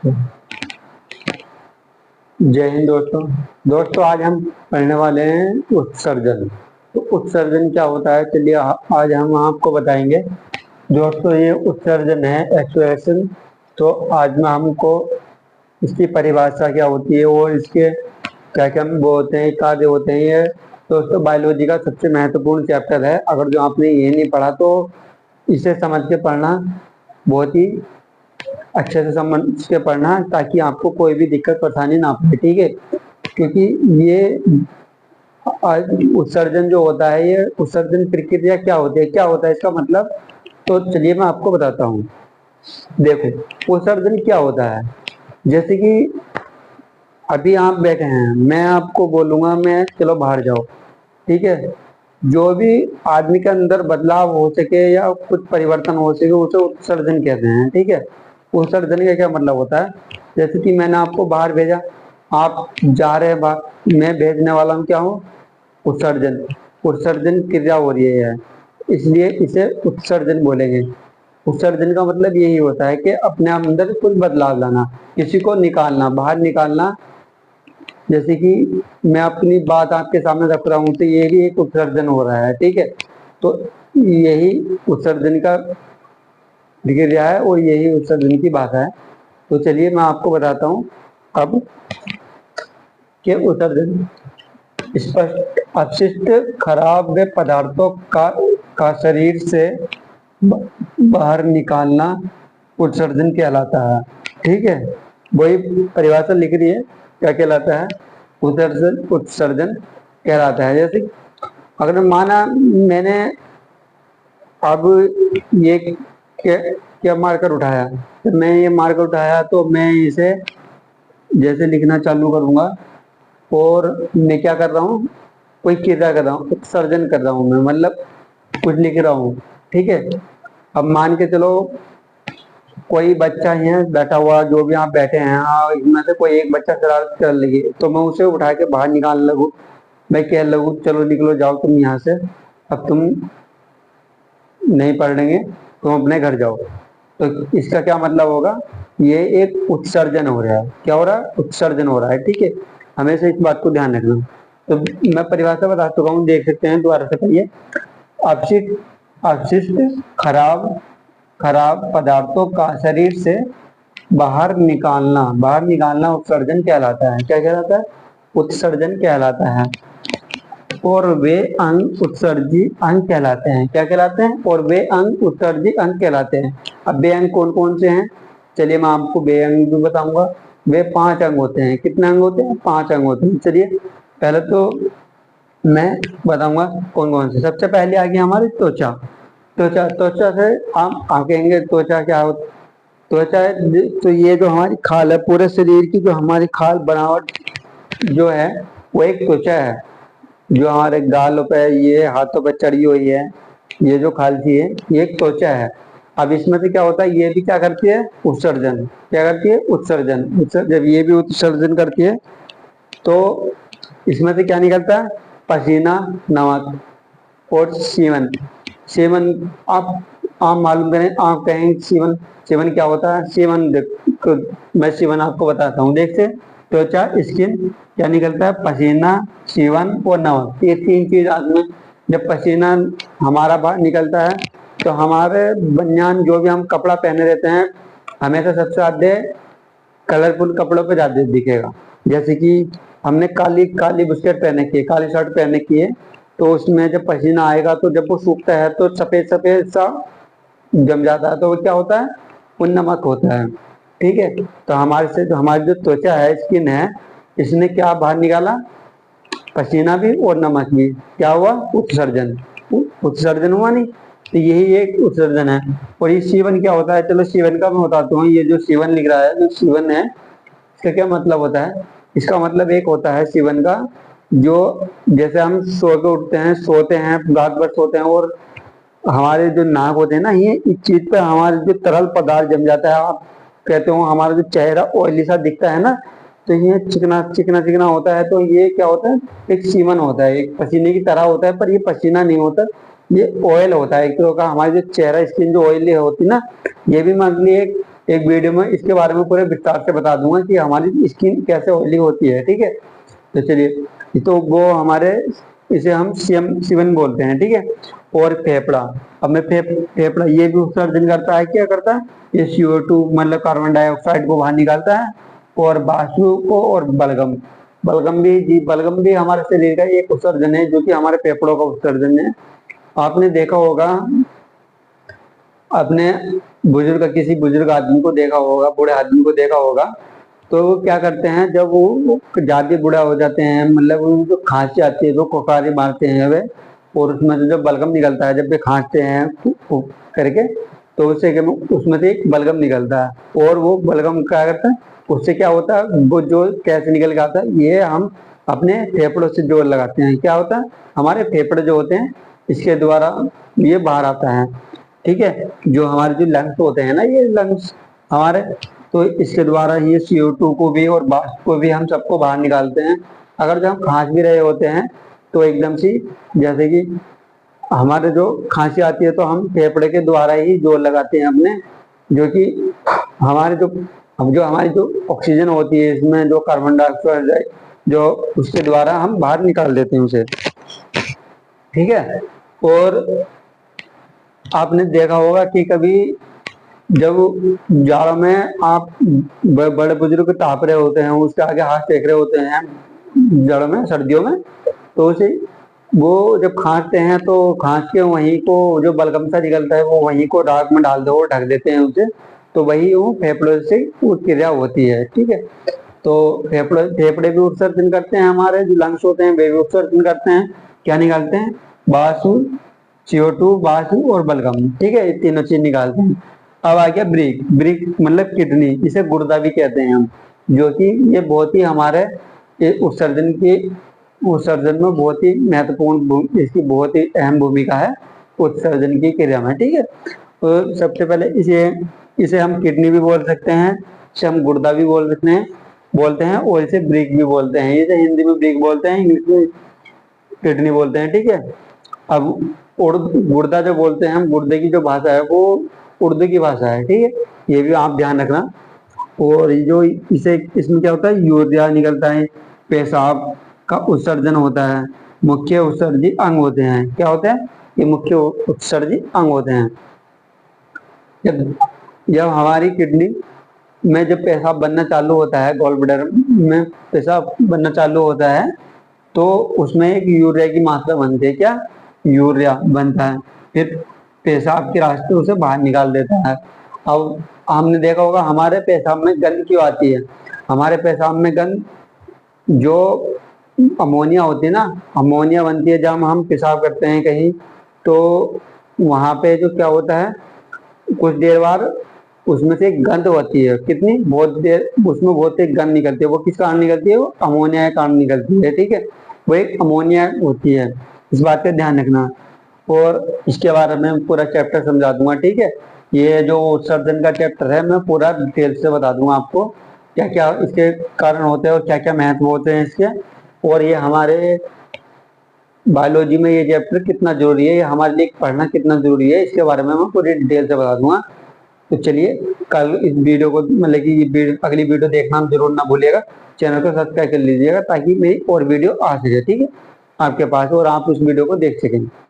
जय हिंद दोस्तों। दोस्तों आज हम पढ़ने वाले हैं उत्सर्जन। तो उत्सर्जन क्या होता है, चलिए आज हम आपको बताएंगे। दोस्तों ये उत्सर्जन है, एक्सप्रेशन। तो आज में हमको इसकी परिभाषा क्या होती है और इसके क्या क्या वो होते हैं, कार्य होते हैं। ये दोस्तों बायोलॉजी का सबसे महत्वपूर्ण चैप्टर है। अगर जो आपने ये नहीं पढ़ा तो इसे समझ के पढ़ना, बहुत ही अच्छे से समझ के पढ़ना, ताकि आपको कोई भी दिक्कत परेशानी ना पड़े, ठीक है। क्योंकि ये उत्सर्जन जो होता है, ये उत्सर्जन प्रक्रिया क्या होती है, क्या होता है इसका मतलब। तो चलिए मैं आपको बताता हूँ। देखो उत्सर्जन क्या होता है, जैसे कि अभी आप बैठे हैं, मैं आपको बोलूंगा मैं चलो बाहर जाओ, ठीक है। जो भी आदमी के अंदर बदलाव हो सके या कुछ परिवर्तन हो सके उसे उत्सर्जन कहते हैं, ठीक है। उत्सर्जन का क्या मतलब होता है, जैसे कि मैंने आपको बाहर भेजा, आप जा रहे हैं बाहर, मैं भेजने वाला हूँ, क्या हूँ, उत्सर्जन। उत्सर्जन क्रिया हो रही है, इसलिए इसे उत्सर्जन बोलेंगे। उत्सर्जन का मतलब यही होता है कि अपने अंदर कुछ बदलाव लाना, किसी को निकालना, बाहर निकालना। जैसे कि मैं अपनी बात आपके सामने रख रहा हूँ तो ये भी एक उत्सर्जन हो रहा है, ठीक है। तो यही उत्सर्जन का क्रिया है और यही उत्सर्जन की भाषा है। तो चलिए मैं आपको बताता हूँ अब कि उत्सर्जन स्पष्ट अपशिष्ट खराब व पदार्थों का शरीर से बाहर निकालना उत्सर्जन कहलाता है, ठीक है। वही परिभाषा लिख रही है, क्या कहलाता है, उत्सर्जन। उत्सर्जन कहलाता है। जैसे अगर माना मैंने अब ये क्या मार्कर उठाया, तो मैं ये मार्कर उठाया तो मैं इसे जैसे लिखना चालू करूंगा और मैं क्या कर रहा हूँ, कोई क्रिया कर रहा हूँ, उत्सर्जन कर रहा हूँ मैं, मतलब कुछ लिख रहा हूँ, ठीक है। अब मान के चलो कोई बच्चा यहाँ बैठा हुआ, जो भी आप बैठे हैं, इसमें से कोई एक बच्चा शरारत कर लगे तो मैं उसे उठा के बाहर निकालने लगूँ, मैं कह लगूँ चलो निकलो जाओ तुम यहाँ से, अब तुम नहीं पढ़ेंगे, तुम अपने घर जाओ। तो इसका क्या मतलब होगा, ये एक उत्सर्जन हो रहा है। क्या हो रहा है, उत्सर्जन हो रहा है, ठीक है। हमेशा इस बात को ध्यान रखना। तो मैं परिभाषा बता चुका हूँ, देख सकते हैं, दोबारा से पढ़िए। अपशिष्ट अपशिष्ट खराब खराब पदार्थों का शरीर से बाहर निकालना, बाहर निकालना उत्सर्जन कहलाता है। क्या कहलाता है, उत्सर्जन कहलाता है। और वे अंग उत्सर्जी अंग कहलाते हैं। क्या कहलाते हैं, और वे अंग उत्सर्जी अंग कहलाते हैं। अब वे अंग कौन कौन से हैं, चलिए मैं आपको वे अंग भी बताऊंगा। वे 5 अंग होते हैं। कितने अंग होते हैं, 5 अंग होते हैं। चलिए पहले तो मैं बताऊंगा कौन कौन से। सबसे पहले आ गया हमारी त्वचा। त्वचा, त्वचा से आप कहेंगे त्वचा क्या हो, त्वचा तो ये जो हमारी खाल है, पूरे शरीर की जो हमारी खाल बनावट जो है वो एक त्वचा है। जो हमारे गालों पे, ये हाथों पे चढ़ी हुई है, ये जो खालसी है, ये एक त्वचा है। अब इसमें से क्या होता है, ये भी क्या करती है, उत्सर्जन। क्या करती है, उत्सर्जन। जब ये भी उत्सर्जन करती है तो इसमें से क्या निकलता है, पसीना, नमक और सीवन। सीवन आप मालूम करें, आप कहेंगे सीवन, सीवन क्या होता है। सीवन मैं सीवन आपको बताता हूँ, देखते। त्वचा, स्किन, क्या निकलता है, पसीना, सीवन और नमक। ये 3 चीज आदमी, जब पसीना हमारा बाहर निकलता है तो हमारे बनियान जो भी हम कपड़ा पहने रहते हैं, हमेशा सबसे ज्यादा कलरफुल कपड़ों पे ज्यादा दिखेगा। जैसे कि हमने काली काली बुशर्ट पहने की है, काली शर्ट पहने की है, तो उसमें जब पसीना आएगा तो जब वो सूखता है तो सफेद सफेद सा जम जाता है, तो वो क्या होता है, वो नमक होता है, ठीक है। तो हमारे से जो हमारी जो त्वचा है, स्किन है, इसने क्या बाहर निकाला, पसीना भी और नमक भी। क्या हुआ, उत्सर्जन। उत्सर्जन हुआ नहीं, तो यही एक उत्सर्जन है। और ये सीवन क्या होता है, चलो सीवन का मैं बताता हूँ। ये जो सीवन लिख रहा है, जो सीवन है, इसका क्या मतलब होता है। इसका मतलब एक होता है सीवन का, जो जैसे हम सो के उठते हैं, सोते हैं, रात भर सोते हैं, और हमारे जो नाक होते हैं ना, ये इस चीज पे हमारे जो तरल पदार्थ जम जाता है। आप कहते हो हमारा जो चेहरा ऑयली सा दिखता है ना, तो ये चिकना चिकना चिकना होता है, तो ये क्या होता है, एक सीमन होता है, एक पसीने की तरह होता है, पर ये पसीना नहीं होता, ये ऑयल होता है एक तरह का। हमारी जो चेहरा, स्किन जो ऑयली होती है ना, ये भी मान ली एक वीडियो में इसके बारे में पूरे विस्तार से बता दूंगा कि हमारी स्किन कैसे ऑयली होती है, ठीक है। तो चलिए, तो वो हमारे, इसे हम सीवन बोलते हैं, ठीक है। और फेफड़ा, अब मैं फेफड़ा ये भी उत्सर्जन करता है, क्या करता है, ये CO2 मतलब कार्बन डाइऑक्साइड को बाहर निकालता है, और वायु को, और बलगम, बलगम भी हमारे शरीर का एक उत्सर्जन है, जो कि हमारे फेफड़ों का उत्सर्जन है। आपने देखा होगा, अपने किसी बुजुर्ग आदमी को देखा होगा, बूढ़े आदमी को देखा होगा, तो वो क्या करते हैं, जब वो ज्यादा बूढ़ा हो जाते हैं, मतलब उनको खांसी आती है तो कोकारी मारते हैं वे, और उसमें से जो बलगम निकलता है, जब वे खांसते हैं करके, तो उससे उसमें से एक बलगम निकलता है, और वो बलगम क्या करता है, उससे क्या होता है, वो जो कैसे निकल के आता है, ये हम अपने फेफड़ों से जोर लगाते हैं, क्या होता है, हमारे फेफड़े जो होते हैं, इसके द्वारा ये बाहर आता है, ठीक है। जो हमारे जो लंग्स होते हैं ना, ये लंग्स हमारे, तो इसके द्वारा ये CO2 को भी और वाष्प को भी हम सबको बाहर निकालते हैं। अगर जब हम खांस भी रहे होते हैं, तो एकदम सी, जैसे कि हमारे जो खांसी आती है, तो हम फेफड़े के द्वारा ही जोर लगाते हैं अपने, जो कि हमारे जो हमारी जो ऑक्सीजन होती है, इसमें जो कार्बन डाइऑक्साइड जो, उसके द्वारा हम बाहर निकाल देते हैं उसे, ठीक है। और आपने देखा होगा कि कभी जब जाड़ों में आप बड़े बुजुर्ग ताप रहे होते हैं, उसके आगे हाथ फेंक रहे होते हैं जाड़ों में, सर्दियों में, तो उसे वो जब खांसते हैं, तो खांस के वहीं को जो बलगम सा निकलता है, वो वहीं को राख में डाल दो और ढक देते हैं उसे, तो वही वो फेफड़ों से वो क्रिया होती है, ठीक है। तो फेफड़े भी उत्सर्जन करते हैं, हमारे जो लंग्स होते हैं वे भी उत्सर्जन करते हैं, क्या निकालते हैं, वायु, CO2, वायु और बलगम, ठीक है, ये तीनों चीज निकालते हैं। अब आ गया ब्रिक मतलब किडनी, इसे गुर्दा भी कहते हैं हम, जो कि ये बहुत ही हमारे उत्सर्जन में बहुत ही महत्वपूर्ण, इसकी बहुत ही अहम भूमिका है उत्सर्जन की क्रिया में, ठीक है। तो सबसे पहले इसे हम किडनी भी बोल सकते हैं, इसे हम गुर्दा भी बोलते हैं, और इसे ब्रिक भी बोलते हैं। इसे हिंदी में ब्रिक बोलते हैं, इंग्लिश में किडनी बोलते हैं, ठीक है। अब गुर्दा जो बोलते हैं हम, गुर्दे की जो भाषा है वो उर्दू की भाषा है, ठीक है, ये भी आप ध्यान रखना। और जो इसमें क्या होता है, यूरिया निकलता है, पेशाब का उत्सर्जन होता है, मुख्य उत्सर्जी अंग होते हैं, क्या होते हैं, ये मुख्य उत्सर्जी अंग होते हैं। जब जब हमारी किडनी में जब पेशाब बनना चालू होता है, गॉल ब्लैडर में पेशाब बनना चालू होता है, तो उसमें एक यूरिया की मात्रा बनती है, क्या, यूरिया बनता है, फिर पेशाब के रास्ते उसे बाहर निकाल देता है। अब हमने देखा होगा, हमारे पेशाब में गंध क्यों आती है, हमारे पेशाब में गंध, जो अमोनिया होती है ना, अमोनिया बनती है जब हम पेशाब करते हैं कहीं, तो वहां पे जो क्या होता है, कुछ देर बाद उसमें से एक गंध होती है, कितनी, बहुत देर उसमें बहुत एक गंध निकलती है, वो किस कारण निकलती है, वो अमोनिया के कारण निकलती है, ठीक है, वो एक अमोनिया होती है, इस बात का ध्यान रखना। और इसके बारे में पूरा चैप्टर समझा दूंगा, ठीक है। ये जो उत्सर्जन का चैप्टर है, मैं पूरा डिटेल से बता दूंगा आपको, क्या क्या इसके कारण होते हैं और क्या क्या महत्व होते हैं इसके, और ये हमारे बायोलॉजी में ये चैप्टर कितना जरूरी है, ये हमारे लिए पढ़ना कितना जरूरी है, इसके बारे में मैं पूरी डिटेल से बता दूंगा। तो चलिए, कल इस वीडियो को, मतलब कि अगली वीडियो देखना जरूर ना भूलिएगा, चैनल को सब्सक्राइब कर लीजिएगा, ताकि मेरी और वीडियो आ सके, ठीक है, आपके पास, और आप उस वीडियो को देख सकें।